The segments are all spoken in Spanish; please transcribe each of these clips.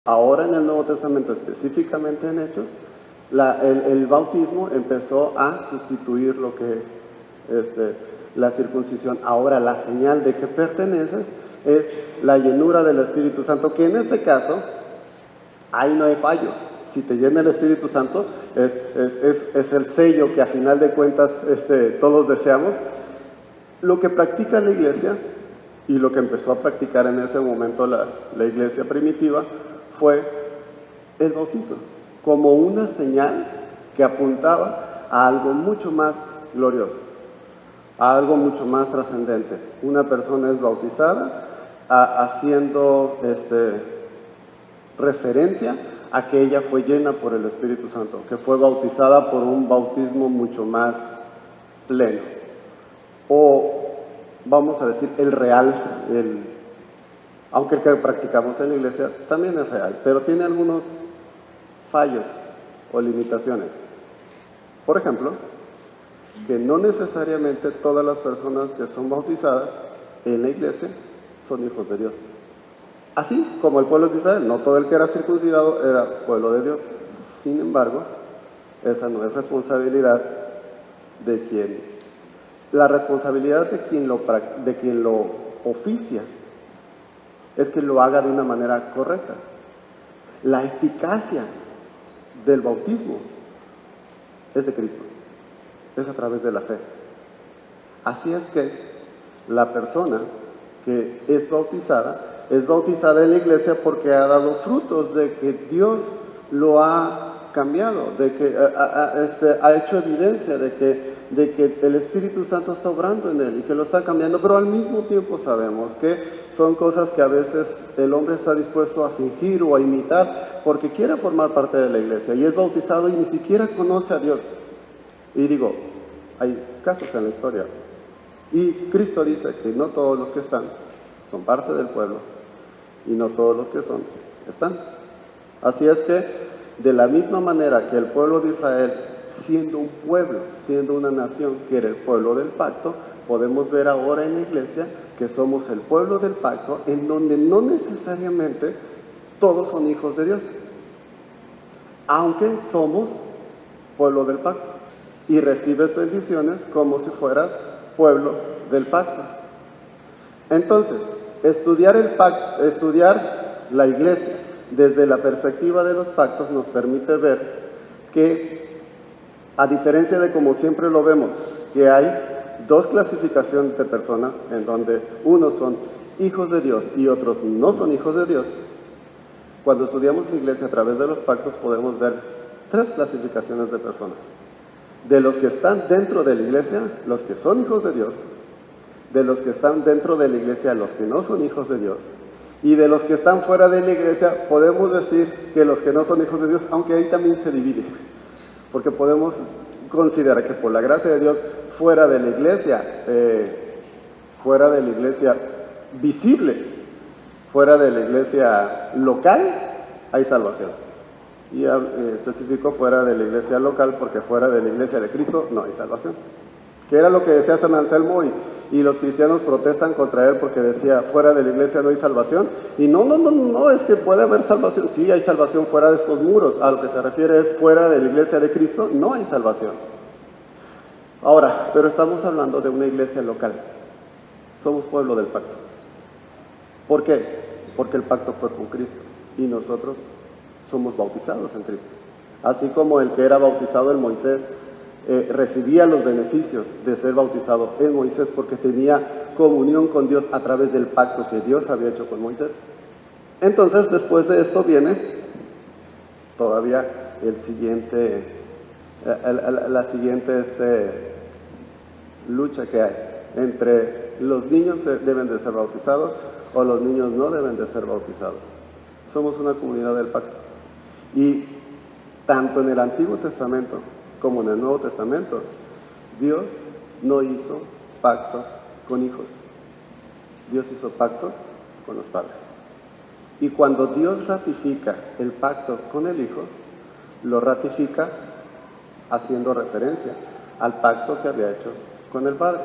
Ahora en el Nuevo Testamento, específicamente en Hechos, el bautismo empezó a sustituir lo que es la circuncisión. Ahora la señal de que perteneces es la llenura del Espíritu Santo, que en este caso, ahí no hay fallo. Si te llena el Espíritu Santo, es el sello que a final de cuentas todos deseamos. Lo que practica la iglesia, y lo que empezó a practicar en ese momento la iglesia primitiva, fue el bautizo, como una señal que apuntaba a algo mucho más glorioso, a algo mucho más trascendente. Una persona es bautizada haciendo referencia a que ella fue llena por el Espíritu Santo, que fue bautizada por un bautismo mucho más pleno. O vamos a decir el real, aunque el que practicamos en la iglesia también es real, pero tiene algunos fallos o limitaciones. Por ejemplo, que no necesariamente todas las personas que son bautizadas en la iglesia son hijos de Dios. Así como el pueblo de Israel, no todo el que era circuncidado era pueblo de Dios. Sin embargo, esa no es responsabilidad de quien. La responsabilidad de quien lo oficia es que lo haga de una manera correcta. La eficacia del bautismo es de Cristo, es a través de la fe. Así es que la persona que es bautizada en la iglesia porque ha dado frutos de que Dios lo ha cambiado, de que ha hecho evidencia de que el Espíritu Santo está obrando en él y que lo está cambiando, pero al mismo tiempo sabemos que son cosas que a veces el hombre está dispuesto a fingir o a imitar porque quiere formar parte de la iglesia y es bautizado y ni siquiera conoce a Dios. Y digo, hay casos en la historia. Y Cristo dice que no todos los que están son parte del pueblo y no todos los que son están. Así es que, de la misma manera que el pueblo de Israel, siendo un pueblo, siendo una nación que era el pueblo del pacto, podemos ver ahora en la iglesia que somos el pueblo del pacto, en donde no necesariamente todos son hijos de Dios, aunque somos pueblo del pacto y recibes bendiciones como si fueras pueblo del pacto. Entonces, estudiar la iglesia desde la perspectiva de los pactos nos permite ver que, a diferencia de como siempre lo vemos, que hay dos clasificaciones de personas en donde unos son hijos de Dios y otros no son hijos de Dios, cuando estudiamos la iglesia a través de los pactos podemos ver tres clasificaciones de personas. De los que están dentro de la iglesia, los que son hijos de Dios; de los que están dentro de la iglesia, los que no son hijos de Dios; y de los que están fuera de la iglesia, podemos decir que los que no son hijos de Dios, aunque ahí también se divide, porque podemos considerar que por la gracia de Dios, fuera de la iglesia visible, fuera de la iglesia local, hay salvación. Y especifico fuera de la iglesia local, porque fuera de la iglesia de Cristo no hay salvación. Que era lo que decía San Anselmo, y los cristianos protestan contra él porque decía, fuera de la iglesia no hay salvación. Y no, es que puede haber salvación. Sí, hay salvación fuera de estos muros. A lo que se refiere es fuera de la iglesia de Cristo no hay salvación. Ahora, pero estamos hablando de una iglesia local. Somos pueblo del pacto. ¿Por qué? Porque el pacto fue con Cristo y nosotros somos bautizados en Cristo. Así como el que era bautizado en Moisés recibía los beneficios de ser bautizado en Moisés porque tenía comunión con Dios a través del pacto que Dios había hecho con Moisés. Entonces, después de esto viene todavía la siguiente lucha que hay entre los niños deben de ser bautizados o los niños no deben de ser bautizados. Somos una comunidad del pacto. Y tanto en el Antiguo Testamento como en el Nuevo Testamento, Dios no hizo pacto con hijos. Dios hizo pacto con los padres. Y cuando Dios ratifica el pacto con el Hijo, lo ratifica haciendo referencia al pacto que había hecho con el Padre.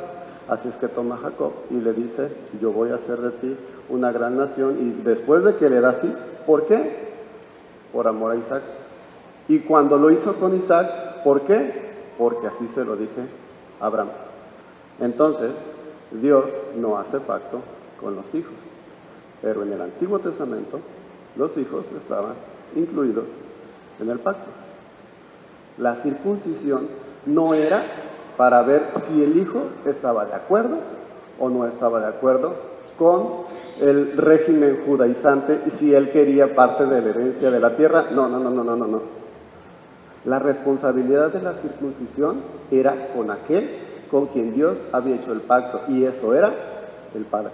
Así es que toma a Jacob y le dice, yo voy a hacer de ti una gran nación, y después de que le da así, ¿por qué? por amor a Isaac. Y cuando lo hizo con Isaac, ¿por qué? Porque así se lo dije a Abraham. Entonces, Dios no hace pacto con los hijos. Pero en el Antiguo Testamento, los hijos estaban incluidos en el pacto. La circuncisión no era para ver si el hijo estaba de acuerdo o no estaba de acuerdo con el régimen judaizante y si él quería parte de la herencia de la tierra. No. La responsabilidad de la circuncisión era con aquel con quien Dios había hecho el pacto, y eso era el padre.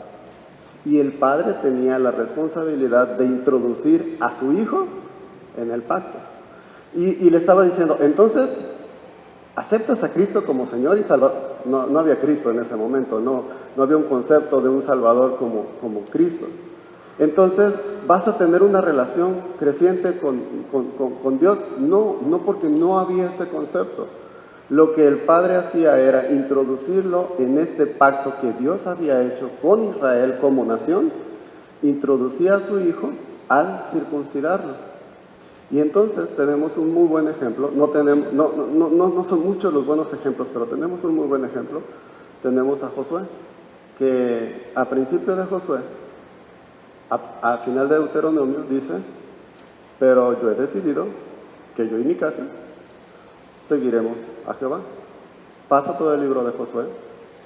Y el padre tenía la responsabilidad de introducir a su hijo en el pacto. Y le estaba diciendo, entonces, ¿aceptas a Cristo como Señor y Salvador? No había Cristo en ese momento, no había un concepto de un Salvador como Cristo. Entonces, ¿vas a tener una relación creciente con Dios? No, porque no había ese concepto. Lo que el Padre hacía era introducirlo en este pacto que Dios había hecho con Israel como nación, introducía a su hijo al circuncidarlo. Y entonces tenemos un muy buen ejemplo, no son muchos los buenos ejemplos, pero tenemos un muy buen ejemplo. Tenemos a Josué, que a principio de Josué, a final de Deuteronomio dice, pero yo he decidido que yo y mi casa seguiremos a Jehová. Pasa todo el libro de Josué,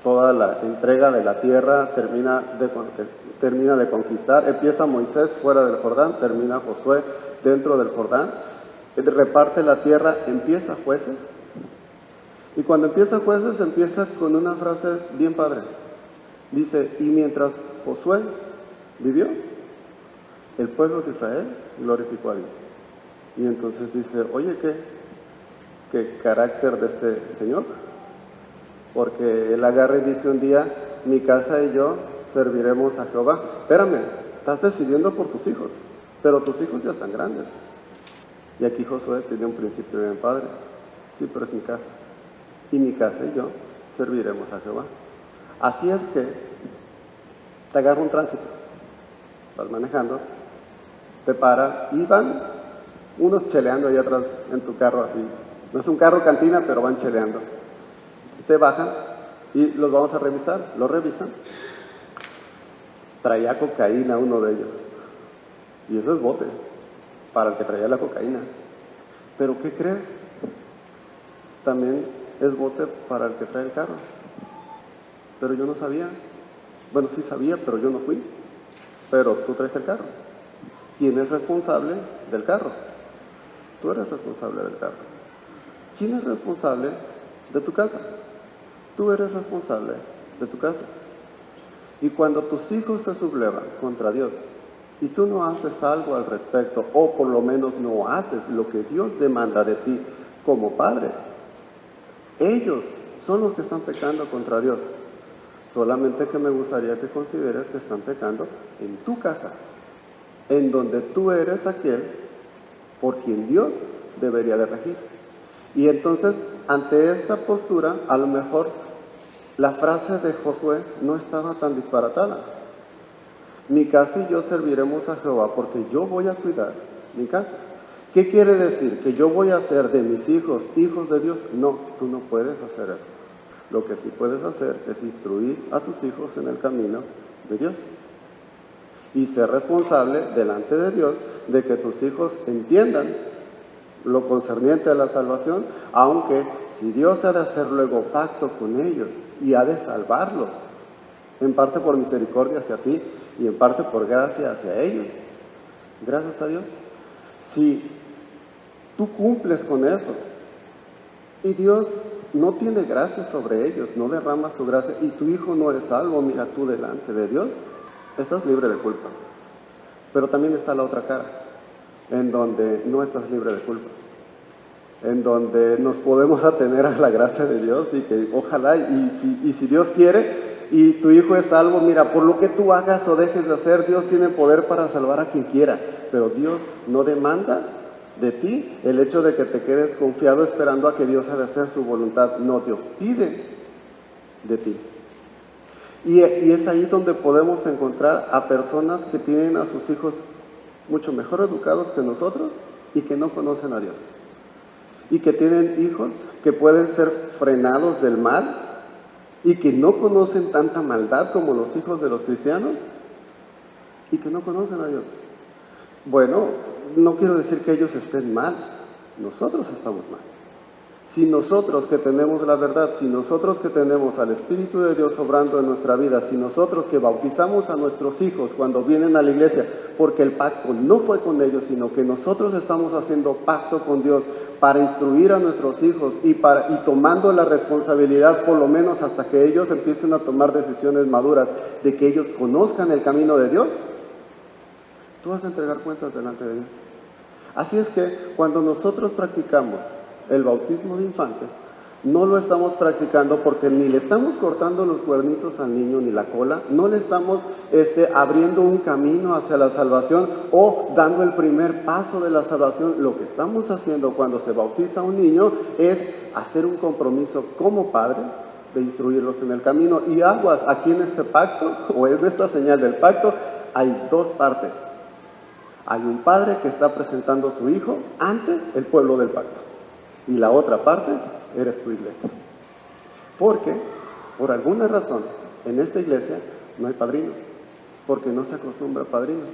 toda la entrega de la tierra termina de conquistar, empieza Moisés fuera del Jordán, termina Josué dentro del Jordán, reparte la tierra, empieza Jueces, y cuando empieza Jueces empieza con una frase bien padre, dice, y mientras Josué vivió, el pueblo de Israel glorificó a Dios. Y entonces dice, oye, ¿qué carácter de este señor? Porque él agarra y dice un día, mi casa y yo serviremos a Jehová. Espérame, estás decidiendo por tus hijos, pero tus hijos ya están grandes. Y aquí Josué tiene un principio bien padre. Sí, pero es mi casa. Y mi casa y yo serviremos a Jehová. Así es que te agarra un tránsito. Vas manejando, te para y van unos cheleando ahí atrás en tu carro así. No es un carro cantina, pero van cheleando. Te bajan y los vamos a revisar. Lo revisan. Traía cocaína uno de ellos. Y eso es bote para el que traía la cocaína. Pero ¿qué crees? También es bote para el que trae el carro. Pero yo no sabía. Bueno, sí sabía, pero yo no fui. Pero tú traes el carro. ¿Quién es responsable del carro? Tú eres responsable del carro. ¿Quién es responsable de tu casa? Tú eres responsable de tu casa. Y cuando tus hijos se sublevan contra Dios y tú no haces algo al respecto, o por lo menos no haces lo que Dios demanda de ti como padre, ellos son los que están pecando contra Dios. Solamente que me gustaría que consideres que están pecando en tu casa, en donde tú eres aquel por quien Dios debería de regir. Y entonces, ante esta postura, a lo mejor la frase de Josué no estaba tan disparatada. Mi casa y yo serviremos a Jehová porque yo voy a cuidar mi casa. ¿Qué quiere decir? ¿Que yo voy a hacer de mis hijos hijos de Dios? No, tú no puedes hacer eso. Lo que sí puedes hacer es instruir a tus hijos en el camino de Dios. Y ser responsable delante de Dios de que tus hijos entiendan lo concerniente a la salvación, aunque si Dios ha de hacer luego pacto con ellos y ha de salvarlos, en parte por misericordia hacia ti y en parte por gracia hacia ellos, gracias a Dios, si tú cumples con eso y Dios no tiene gracia sobre ellos, no derrama su gracia y tu hijo no es salvo, mira tú delante de Dios, estás libre de culpa. Pero también está la otra cara, en donde no estás libre de culpa, en donde nos podemos atener a la gracia de Dios y que ojalá, y si Dios quiere y tu hijo es salvo, mira, por lo que tú hagas o dejes de hacer, Dios tiene poder para salvar a quien quiera, pero Dios no demanda de ti el hecho de que te quedes confiado esperando a que Dios ha de hacer su voluntad. No, Dios pide de ti. Y es ahí donde podemos encontrar a personas que tienen a sus hijos mucho mejor educados que nosotros y que no conocen a Dios. Y que tienen hijos que pueden ser frenados del mal y que no conocen tanta maldad como los hijos de los cristianos y que no conocen a Dios. Bueno, no quiero decir que ellos estén mal, nosotros estamos mal. Si nosotros que tenemos la verdad, si nosotros que tenemos al Espíritu de Dios obrando en nuestra vida, si nosotros que bautizamos a nuestros hijos cuando vienen a la iglesia, porque el pacto no fue con ellos, sino que nosotros estamos haciendo pacto con Dios para instruir a nuestros hijos y tomando la responsabilidad, por lo menos hasta que ellos empiecen a tomar decisiones maduras, de que ellos conozcan el camino de Dios, tú vas a entregar cuentas delante de Dios. Así es que cuando nosotros practicamos el bautismo de infantes, no lo estamos practicando porque ni le estamos cortando los cuernitos al niño ni la cola, no le estamos abriendo un camino hacia la salvación o dando el primer paso de la salvación. Lo que estamos haciendo cuando se bautiza a un niño es hacer un compromiso como padre de instruirlos en el camino. Y aguas, aquí en este pacto, o en esta señal del pacto, hay dos partes. Hay un padre que está presentando a su hijo ante el pueblo del pacto. Y la otra parte eres tu iglesia. Porque, por alguna razón, en esta iglesia no hay padrinos. Porque no se acostumbra a padrinos.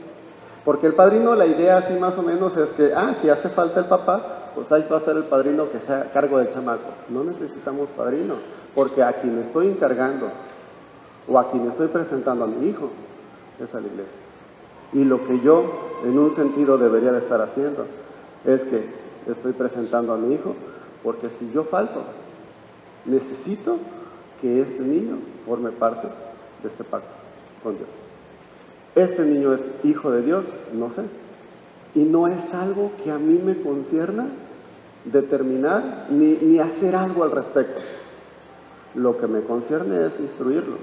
Porque el padrino, la idea así más o menos es que, si hace falta el papá, pues ahí va a estar el padrino que sea a cargo del chamaco. No necesitamos padrino, porque a quien estoy encargando o a quien estoy presentando a mi hijo es a la iglesia. Y lo que yo, en un sentido, debería de estar haciendo es que estoy presentando a mi hijo, porque si yo falto, necesito que este niño forme parte de este pacto con Dios. Este niño es hijo de Dios, no sé, y no es algo que a mí me concierna determinar ni hacer algo al respecto. Lo que me concierne es instruirlo.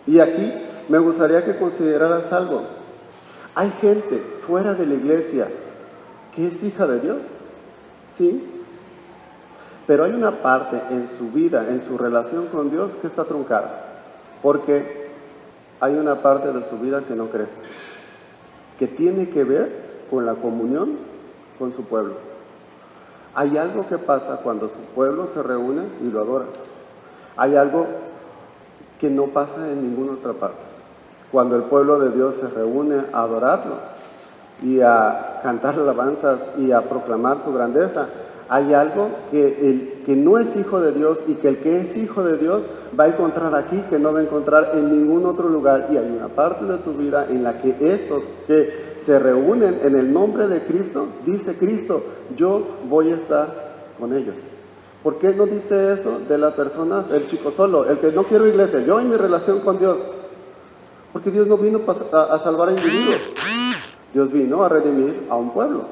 Y aquí me gustaría que consideraras algo. Hay gente fuera de la iglesia que es hija de Dios, sí, pero hay una parte en su vida, en su relación con Dios, que está truncada, porque hay una parte de su vida que no crece, que tiene que ver con la comunión con su pueblo. Hay algo que pasa cuando su pueblo se reúne y lo adora. Hay algo que no pasa en ninguna otra parte. Cuando el pueblo de Dios se reúne a adorarlo y a cantar alabanzas y a proclamar su grandeza, hay algo que el que no es hijo de Dios y que el que es hijo de Dios va a encontrar aquí que no va a encontrar en ningún otro lugar. Y hay una parte de su vida en la que estos que se reúnen en el nombre de Cristo, dice Cristo, yo voy a estar con ellos. ¿Por qué no dice eso de las personas, el chico solo, el que no quiero iglesia, yo en mi relación con Dios? Porque Dios no vino a salvar a individuos, Dios vino a redimir a un pueblo.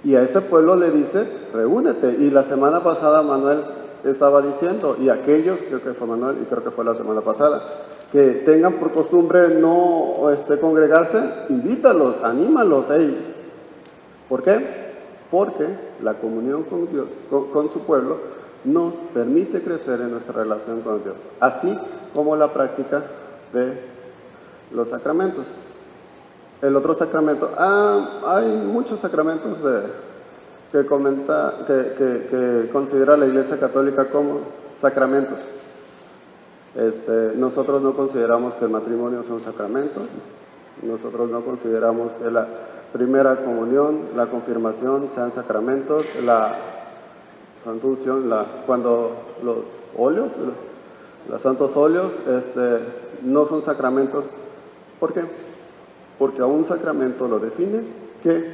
Y a ese pueblo le dice, reúnete. Y la semana pasada Manuel estaba diciendo, y aquellos, creo que fue Manuel y creo que fue la semana pasada, que tengan por costumbre no congregarse, invítalos, anímalos. ¿Por qué? Porque la comunión con Dios, con su pueblo, nos permite crecer en nuestra relación con Dios, así como la práctica de los sacramentos. El otro sacramento, hay muchos sacramentos que considera la Iglesia Católica como sacramentos. Nosotros no consideramos que el matrimonio sea un sacramento, nosotros no consideramos que la primera comunión, la confirmación sean sacramentos, la Santa Unción, cuando los óleos, los santos óleos, no son sacramentos. ¿Por qué? Porque a un sacramento lo define que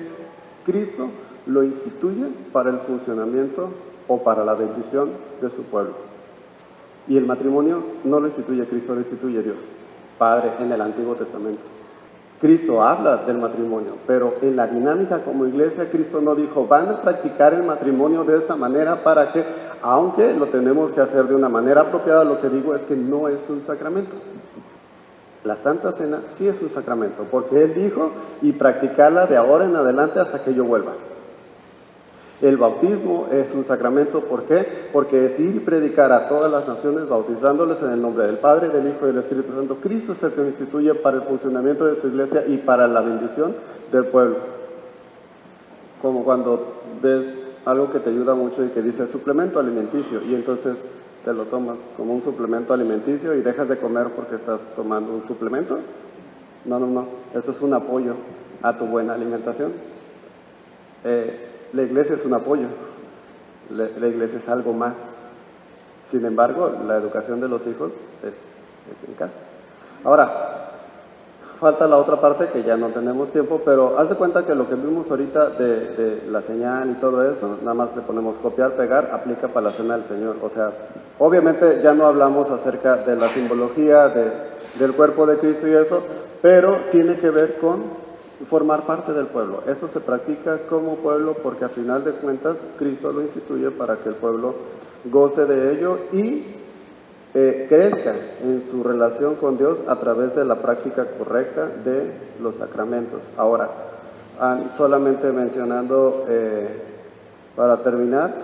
Cristo lo instituye para el funcionamiento o para la bendición de su pueblo. Y el matrimonio no lo instituye Cristo, lo instituye Dios, Padre, en el Antiguo Testamento. Cristo habla del matrimonio, pero en la dinámica como iglesia, Cristo no dijo, van a practicar el matrimonio de esta manera para que, aunque lo tenemos que hacer de una manera apropiada, lo que digo es que no es un sacramento. La Santa Cena sí es un sacramento, porque Él dijo, y practicarla de ahora en adelante hasta que yo vuelva. El bautismo es un sacramento, ¿por qué? Porque es ir y predicar a todas las naciones, bautizándoles en el nombre del Padre, del Hijo y del Espíritu Santo. Cristo es el que lo instituye para el funcionamiento de su iglesia y para la bendición del pueblo. como cuando ves algo que te ayuda mucho y que dice suplemento alimenticio, y entonces te lo tomas como un suplemento alimenticio y dejas de comer porque estás tomando un suplemento. No, esto es un apoyo a tu buena alimentación. La iglesia es un apoyo, la iglesia es algo más. Sin embargo, la educación de los hijos es en casa. Ahora, falta la otra parte que ya no tenemos tiempo, pero haz de cuenta que lo que vimos ahorita de la señal y todo eso, nada más le ponemos copiar, pegar, aplica para la cena del Señor. O sea, obviamente ya no hablamos acerca de la simbología del cuerpo de Cristo y eso, pero tiene que ver con formar parte del pueblo. Eso se practica como pueblo porque a final de cuentas Cristo lo instituye para que el pueblo goce de ello y crezca en su relación con Dios a través de la práctica correcta de los sacramentos. Ahora, solamente mencionando, para terminar,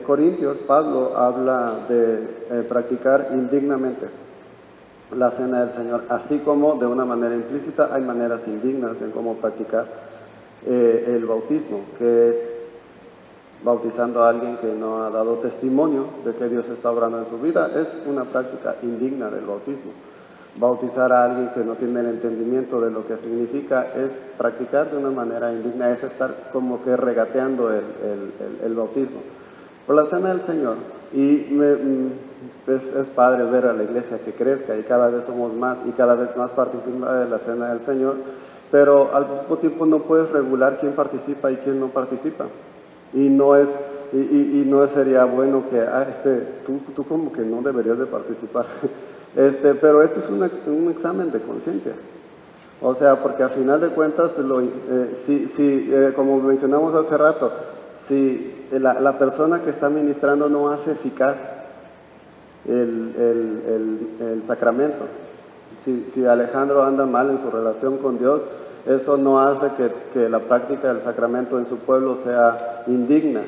Corintios, Pablo habla de practicar indignamente la cena del Señor, así como de una manera implícita hay maneras indignas en cómo practicar el bautismo, que es bautizando a alguien que no ha dado testimonio de que Dios está obrando en su vida, es una práctica indigna del bautismo. Bautizar a alguien que no tiene el entendimiento de lo que significa es practicar de una manera indigna, es estar como que regateando el bautismo. Por la cena del Señor, y es padre ver a la iglesia que crezca y cada vez somos más y cada vez más participa de la cena del Señor, pero al mismo tiempo no puedes regular quién participa y quién no participa. Y no sería bueno que tú como que no deberías de participar. Pero esto es un examen de conciencia. O sea, porque a final de cuentas, como mencionamos hace rato, si la persona que está ministrando no hace eficaz el sacramento, si Alejandro anda mal en su relación con Dios, eso no hace que la práctica del sacramento en su pueblo sea indigna.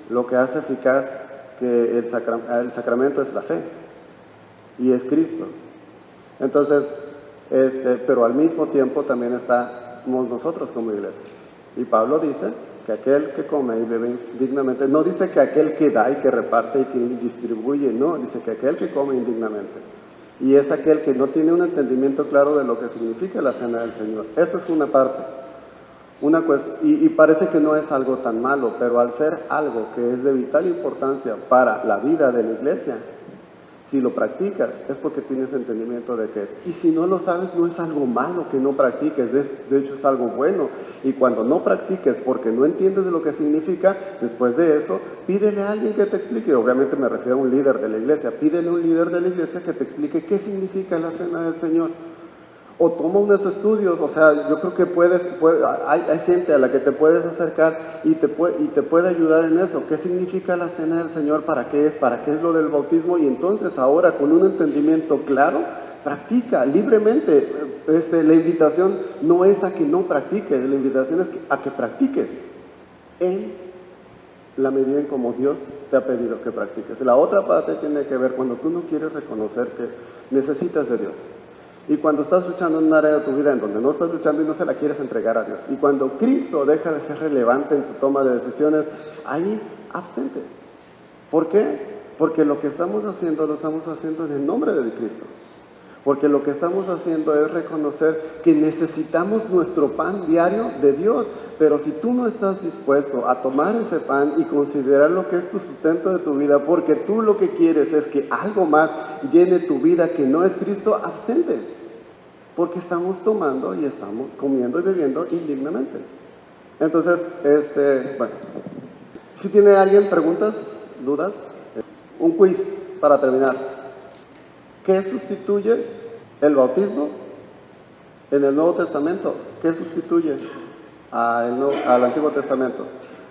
Lo que hace eficaz que el sacramento es la fe y es Cristo. Entonces, pero al mismo tiempo también estamos nosotros como iglesia. Y Pablo dice que aquel que come y bebe indignamente, no dice que aquel que da y que reparte y que distribuye, no, dice que aquel que come indignamente. Y es aquel que no tiene un entendimiento claro de lo que significa la cena del Señor. Eso es una parte. Y parece que no es algo tan malo, pero al ser algo que es de vital importancia para la vida de la iglesia, si lo practicas es porque tienes entendimiento de qué es. Y si no lo sabes, no es algo malo que no practiques, de hecho es algo bueno. Y cuando no practiques porque no entiendes de lo que significa, después de eso, pídele a alguien que te explique. Obviamente me refiero a un líder de la iglesia. Pídele a un líder de la iglesia que te explique qué significa la cena del Señor. O toma unos estudios, o sea, yo creo que hay gente a la que te puedes acercar y te puede ayudar en eso. ¿Qué significa la cena del Señor? ¿Para qué es lo del bautismo? Y entonces ahora, con un entendimiento claro, practica libremente. La invitación no es a que no practiques, la invitación es a que practiques en la medida en como Dios te ha pedido que practiques. La otra parte tiene que ver cuando tú no quieres reconocer que necesitas de Dios. Y cuando estás luchando en un área de tu vida en donde no estás luchando y no se la quieres entregar a Dios. Y cuando Cristo deja de ser relevante en tu toma de decisiones, ahí abstente. ¿Por qué? Porque lo que estamos haciendo, lo estamos haciendo en el nombre de Cristo. Porque lo que estamos haciendo es reconocer que necesitamos nuestro pan diario de Dios. Pero si tú no estás dispuesto a tomar ese pan y considerar lo que es tu sustento de tu vida, porque tú lo que quieres es que algo más llene tu vida que no es Cristo, abstente. Porque estamos tomando y estamos comiendo y bebiendo indignamente. Entonces, bueno, si tiene alguien preguntas, dudas, un quiz para terminar. ¿Qué sustituye el bautismo en el Nuevo Testamento? ¿Qué sustituye al Antiguo Testamento?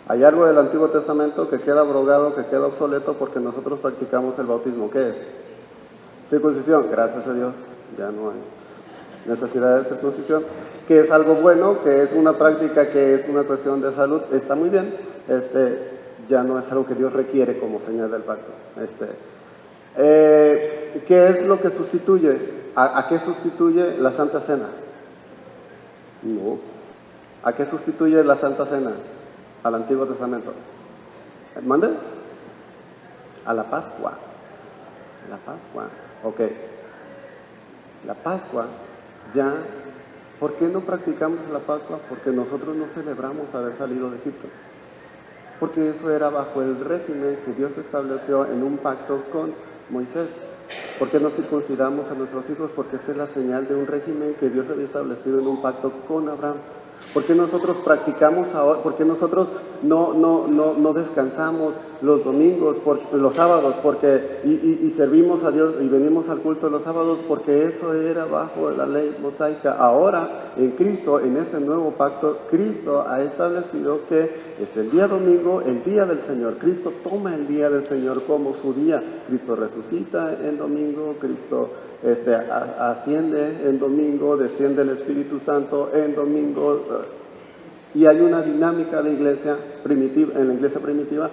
Hay algo del Antiguo Testamento que queda abrogado, que queda obsoleto porque nosotros practicamos el bautismo. ¿Qué es? Circuncisión. Gracias a Dios, ya no hay necesidad de circuncisión. Que es algo bueno, que es una práctica, que es una cuestión de salud. Está muy bien. Ya no es algo que Dios requiere como señal del pacto. ¿Qué es lo que sustituye? ¿A qué sustituye la Santa Cena? No. ¿A qué sustituye la Santa Cena? Al Antiguo Testamento. ¿Mande? A la Pascua. La Pascua. Ok. La Pascua ya... ¿Por qué no practicamos la Pascua? Porque nosotros no celebramos haber salido de Egipto. Porque eso era bajo el régimen que Dios estableció en un pacto con Moisés. ¿Por qué no circuncidamos a nuestros hijos? Porque esa es la señal de un régimen que Dios había establecido en un pacto con Abraham. ¿Por qué nosotros practicamos ahora? ¿Por qué nosotros no descansamos los domingos, los sábados, y servimos a Dios y venimos al culto los sábados? Porque eso era bajo la ley mosaica. Ahora, en Cristo, en ese nuevo pacto, Cristo ha establecido que es el día domingo, el día del Señor. Cristo toma el día del Señor como su día. Cristo resucita en domingo, Cristo asciende en domingo, desciende el Espíritu Santo en domingo, y hay una dinámica de iglesia primitiva, en la iglesia primitiva,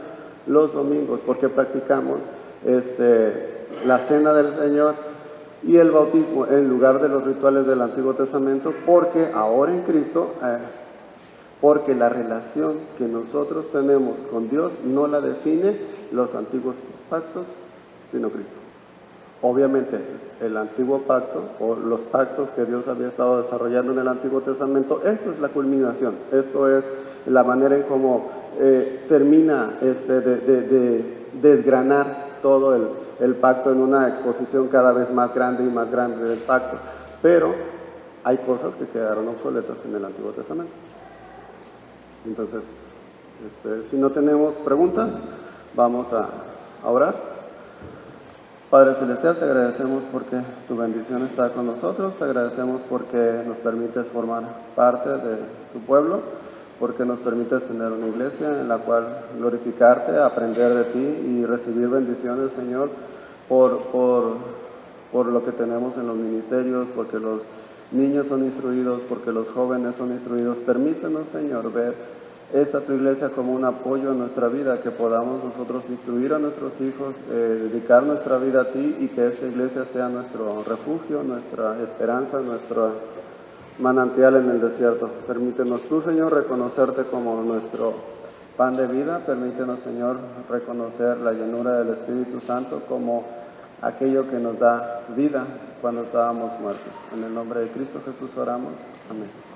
los domingos, porque practicamos la cena del Señor y el bautismo en lugar de los rituales del Antiguo Testamento, porque ahora en Cristo, porque la relación que nosotros tenemos con Dios no la define los antiguos pactos, sino Cristo. Obviamente, el antiguo pacto o los pactos que Dios había estado desarrollando en el Antiguo Testamento, esto es la culminación, esto es la manera en cómo termina de desgranar todo el pacto en una exposición cada vez más grande y más grande del pacto. Pero hay cosas que quedaron obsoletas en el Antiguo Testamento. Entonces, si no tenemos preguntas, vamos a orar. Padre Celestial, te agradecemos porque tu bendición está con nosotros, te agradecemos porque nos permites formar parte de tu pueblo, porque nos permites tener una iglesia en la cual glorificarte, aprender de ti y recibir bendiciones, Señor, por lo que tenemos en los ministerios, porque los niños son instruidos, porque los jóvenes son instruidos. Permítenos, Señor, ver esta tu iglesia como un apoyo en nuestra vida, que podamos nosotros instruir a nuestros hijos, dedicar nuestra vida a ti, y que esta iglesia sea nuestro refugio, nuestra esperanza, nuestro manantial en el desierto. Permítenos tú, Señor, reconocerte como nuestro pan de vida. Permítenos, Señor, reconocer la llenura del Espíritu Santo como aquello que nos da vida cuando estábamos muertos. En el nombre de Cristo Jesús oramos. Amén.